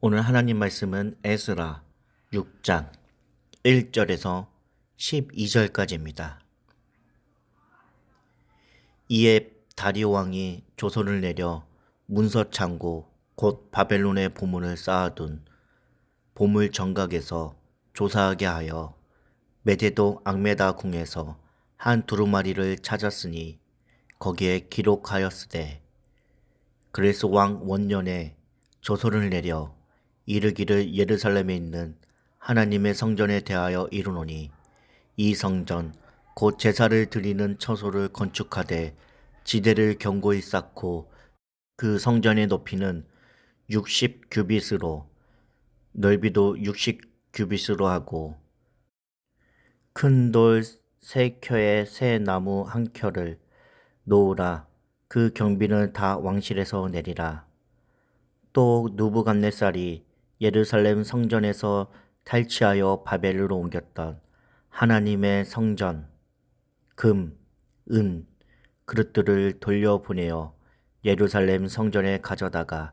오늘 하나님 말씀은 에스라 6장 1절에서 12절까지입니다. 이에 다리오 왕이 조선을 내려 문서 창고 곧 바벨론의 보물을 쌓아둔 보물 정각에서 조사하게 하여 메데도 앙메다 궁에서 한 두루마리를 찾았으니 거기에 기록하였으되 그레스 왕 원년에 조서를 내려 이르기를 예루살렘에 있는 하나님의 성전에 대하여 이르노니 이 성전 곧 제사를 드리는 처소를 건축하되 지대를 견고히 쌓고 그 성전의 높이는 60규빗으로 넓이도 60규빗으로 하고 큰 돌 3켜에 새 나무 1켜를 놓으라. 그 경비는 다 왕실에서 내리라. 또 누부갓네살이 예루살렘 성전에서 탈취하여 바벨로 옮겼던 하나님의 성전 금, 은, 그릇들을 돌려보내어 예루살렘 성전에 가져다가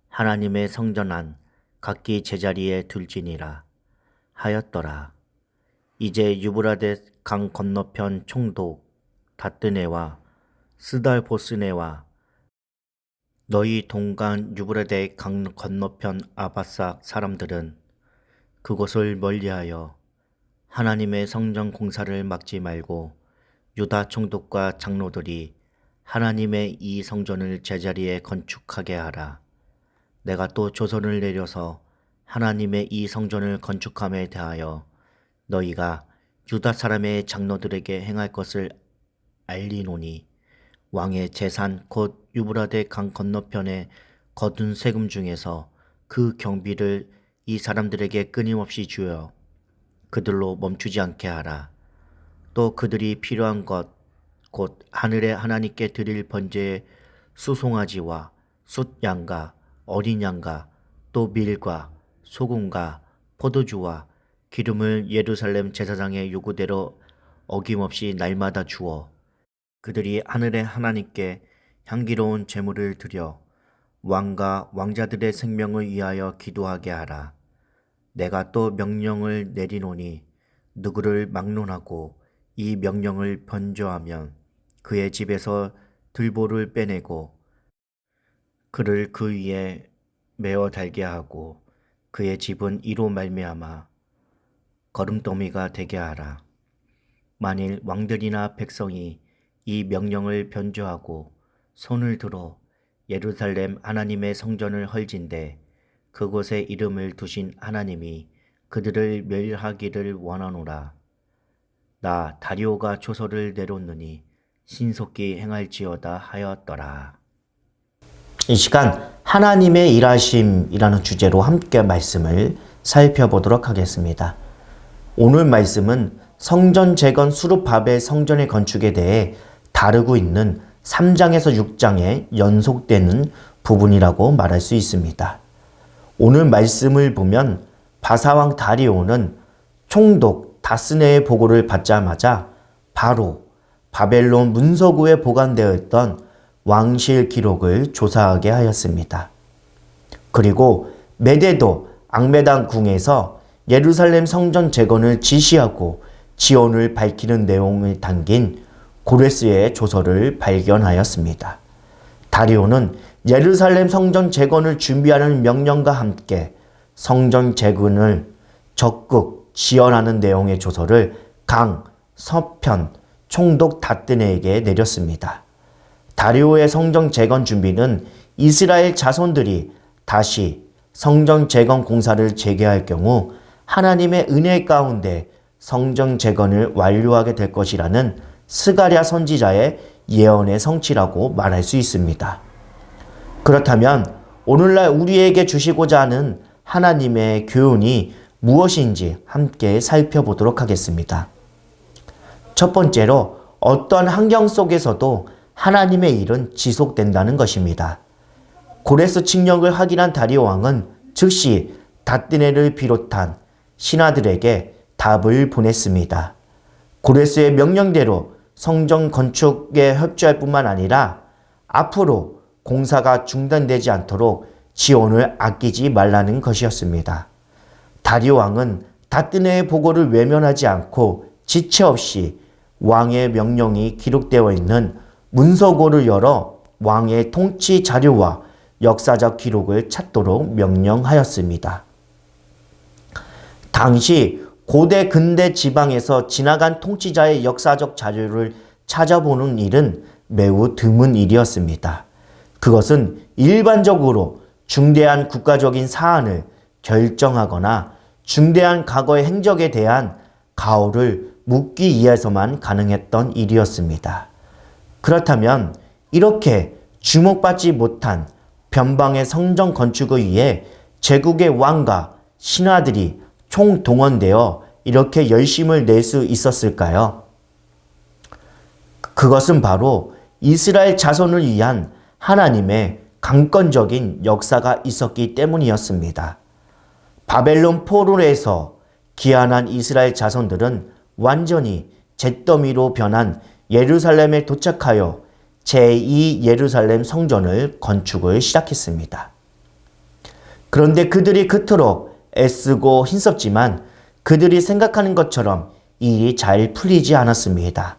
하나님의 성전 안 각기 제자리에 둘지니라 하였더라. 이제 유브라데 강 건너편 총독 다뜨네와 스달보스네와 너희 동간 유브라데 강 건너편 아바삭 사람들은 그곳을 멀리하여 하나님의 성전 공사를 막지 말고 유다 총독과 장로들이 하나님의 이 성전을 제자리에 건축하게 하라. 내가 또 조서를 내려서 하나님의 이 성전을 건축함에 대하여 너희가 유다 사람의 장로들에게 행할 것을 알리노니 왕의 재산 곧 유브라데 강 건너편에 거둔 세금 중에서 그 경비를 이 사람들에게 끊임없이 주어 그들로 멈추지 않게 하라. 또 그들이 필요한 것 곧 하늘의 하나님께 드릴 번제의 수송아지와 숫양과 어린 양과 또 밀과 소금과 포도주와 기름을 예루살렘 제사장의 요구대로 어김없이 날마다 주어 그들이 하늘의 하나님께 향기로운 제물을 드려 왕과 왕자들의 생명을 위하여 기도하게 하라. 내가 또 명령을 내리노니 누구를 막론하고 이 명령을 변조하면 그의 집에서 들보를 빼내고 그를 그 위에 메어 달게 하고 그의 집은 이로 말미암아 거름더미가 되게 하라. 만일 왕들이나 백성이 이 명령을 변조하고 손을 들어 예루살렘 하나님의 성전을 헐진대 그곳에 이름을 두신 하나님이 그들을 멸하기를 원하노라. 나 다리오가 조서를 내렸느니 신속히 행할지어다 하였더라. 이 시간 하나님의 일하심이라는 주제로 함께 말씀을 살펴보도록 하겠습니다. 오늘 말씀은 성전 재건 수르바벨 성전의 건축에 대해 다루고 있는 3장에서 6장에 연속되는 부분이라고 말할 수 있습니다. 오늘 말씀을 보면 바사왕 다리오는 총독 다스네의 보고를 받자마자 바로 바벨론 문서고에 보관되어 있던 왕실 기록을 조사하게 하였습니다. 그리고 메데도 앙메단 궁에서 예루살렘 성전 재건을 지시하고 지원을 밝히는 내용을 담긴 고레스의 조서를 발견하였습니다. 다리오는 예루살렘 성전 재건을 준비하는 명령과 함께 성전 재건을 적극 지원하는 내용의 조서를 강, 서편, 총독 다뜨네에게 내렸습니다. 다리오의 성전 재건 준비는 이스라엘 자손들이 다시 성전 재건 공사를 재개할 경우 하나님의 은혜 가운데 성전 재건을 완료하게 될 것이라는 스가랴 선지자의 예언의 성취라고 말할 수 있습니다. 그렇다면 오늘날 우리에게 주시고자 하는 하나님의 교훈이 무엇인지 함께 살펴보도록 하겠습니다. 첫 번째로 어떤 환경 속에서도 하나님의 일은 지속된다는 것입니다. 고레스 칙령을 확인한 다리오 왕은 즉시 다뜨네를 비롯한 신하들에게 답을 보냈습니다. 고레스의 명령대로 성전 건축에 협조할 뿐만 아니라 앞으로 공사가 중단되지 않도록 지원을 아끼지 말라는 것이었습니다. 다리오 왕은 다뜨네의 보고를 외면하지 않고 지체 없이 왕의 명령이 기록되어 있는 문서고를 열어 왕의 통치 자료와 역사적 기록을 찾도록 명령하였습니다. 당시 고대 근대 지방에서 지나간 통치자의 역사적 자료를 찾아보는 일은 매우 드문 일이었습니다. 그것은 일반적으로 중대한 국가적인 사안을 결정하거나 중대한 과거의 행적에 대한 가오를 묻기 위해서만 가능했던 일이었습니다. 그렇다면 이렇게 주목받지 못한 변방의 성전 건축을 위해 제국의 왕과 신하들이 총동원되어 이렇게 열심을 낼 수 있었을까요? 그것은 바로 이스라엘 자손을 위한 하나님의 강권적인 역사가 있었기 때문이었습니다. 바벨론 포로에서 귀환한 이스라엘 자손들은 완전히 잿더미로 변한 예루살렘에 도착하여 제2 예루살렘 성전을 건축을 시작했습니다. 그런데 그들이 그토록 애쓰고 힘썼지만 그들이 생각하는 것처럼 일이 잘 풀리지 않았습니다.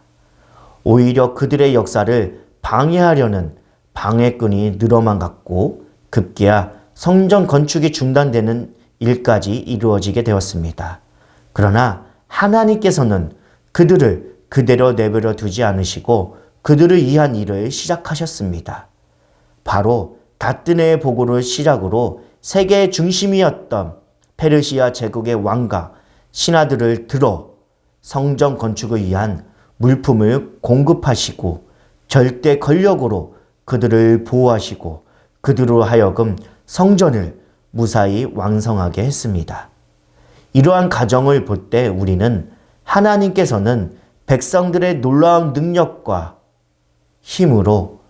오히려 그들의 역사를 방해하려는 방해꾼이 늘어만 갔고 급기야 성전 건축이 중단되는 일까지 이루어지게 되었습니다. 그러나 하나님께서는 그들을 그대로 내버려 두지 않으시고 그들을 위한 일을 시작하셨습니다. 바로 다뜨네의 보고를 시작으로 세계의 중심이었던 페르시아 제국의 왕과 신하들을 들어 성전 건축을 위한 물품을 공급하시고 절대 권력으로 그들을 보호하시고 그들로 하여금 성전을 무사히 완성하게 했습니다. 이러한 과정을 볼 때 우리는 하나님께서는 백성들의 놀라운 능력과 힘으로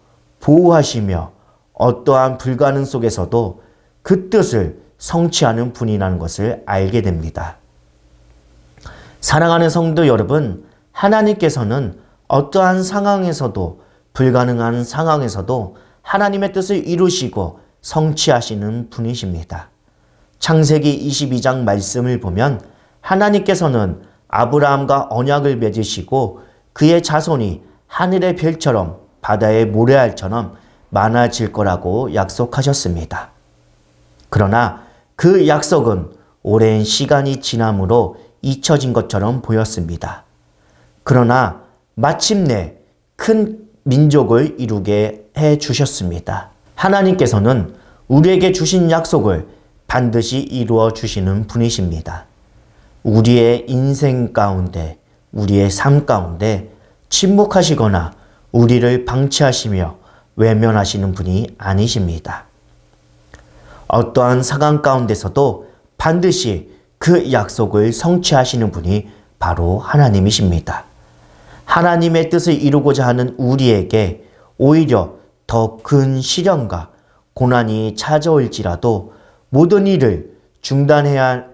보호하시며 어떠한 불가능 속에서도 그 뜻을 성취하는 분이라는 것을 알게 됩니다. 사랑하는 성도 여러분, 하나님께서는 어떠한 상황에서도 불가능한 상황에서도 하나님의 뜻을 이루시고 성취하시는 분이십니다. 창세기 22장 말씀을 보면 하나님께서는 아브라함과 언약을 맺으시고 그의 자손이 하늘의 별처럼 바다의 모래알처럼 많아질 거라고 약속하셨습니다. 그러나 그 약속은 오랜 시간이 지남으로 잊혀진 것처럼 보였습니다. 그러나 마침내 큰 민족을 이루게 해 주셨습니다. 하나님께서는 우리에게 주신 약속을 반드시 이루어 주시는 분이십니다. 우리의 인생 가운데, 우리의 삶 가운데 침묵하시거나 우리를 방치하시며 외면하시는 분이 아니십니다. 어떠한 상황 가운데서도 반드시 그 약속을 성취하시는 분이 바로 하나님이십니다. 하나님의 뜻을 이루고자 하는 우리에게 오히려 더 큰 시련과 고난이 찾아올지라도 모든 일을 중단해야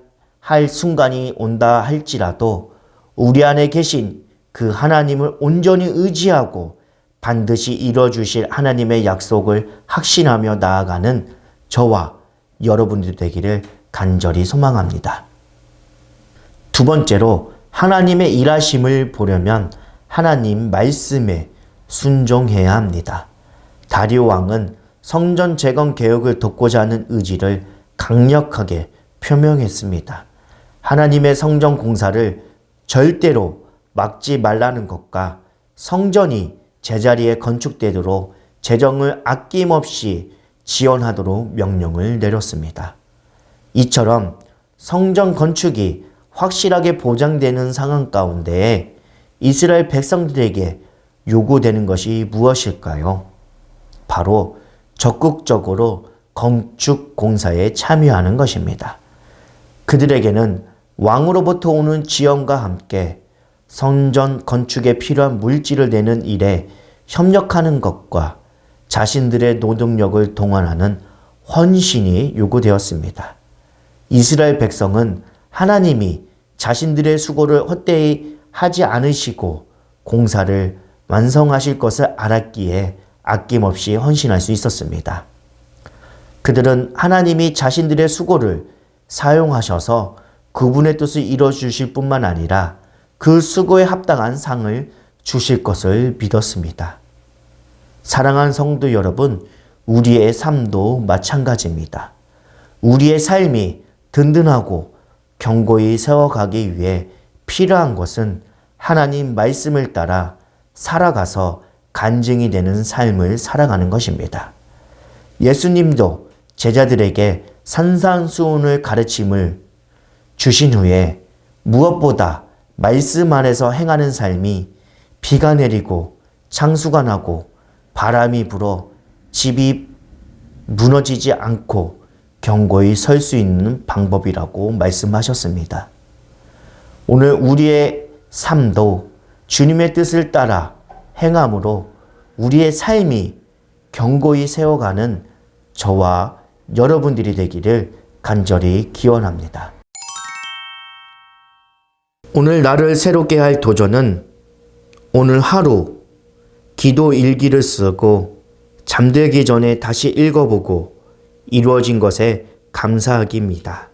할 순간이 온다 할지라도 우리 안에 계신 그 하나님을 온전히 의지하고 반드시 이뤄주실 하나님의 약속을 확신하며 나아가는 저와 여러분들 되기를 간절히 소망합니다. 두 번째로 하나님의 일하심을 보려면 하나님 말씀에 순종해야 합니다. 다리오 왕은 성전 재건 개혁을 돕고자 하는 의지를 강력하게 표명했습니다. 하나님의 성전 공사를 절대로 막지 말라는 것과 성전이 제자리에 건축되도록 재정을 아낌없이 지원하도록 명령을 내렸습니다. 이처럼 성전 건축이 확실하게 보장되는 상황 가운데 이스라엘 백성들에게 요구되는 것이 무엇일까요? 바로 적극적으로 건축 공사에 참여하는 것입니다. 그들에게는 왕으로부터 오는 지원과 함께 성전 건축에 필요한 물질을 내는 일에 협력하는 것과 자신들의 노동력을 동원하는 헌신이 요구되었습니다. 이스라엘 백성은 하나님이 자신들의 수고를 헛되이 하지 않으시고 공사를 완성하실 것을 알았기에 아낌없이 헌신할 수 있었습니다. 그들은 하나님이 자신들의 수고를 사용하셔서 그분의 뜻을 이뤄주실 뿐만 아니라 그 수고에 합당한 상을 주실 것을 믿었습니다. 사랑하는 성도 여러분, 우리의 삶도 마찬가지입니다. 우리의 삶이 든든하고 견고히 세워가기 위해 필요한 것은 하나님 말씀을 따라 살아가서 간증이 되는 삶을 살아가는 것입니다. 예수님도 제자들에게 산산수훈을 가르침을 주신 후에 무엇보다 말씀 안에서 행하는 삶이 비가 내리고 창수가 나고 바람이 불어 집이 무너지지 않고 견고히 설 수 있는 방법이라고 말씀하셨습니다. 오늘 우리의 삶도 주님의 뜻을 따라 행함으로 우리의 삶이 견고히 세워가는 저와 여러분들이 되기를 간절히 기원합니다. 오늘 나를 새롭게 할 도전은 오늘 하루 기도 일기를 쓰고 잠들기 전에 다시 읽어보고 이루어진 것에 감사하기입니다.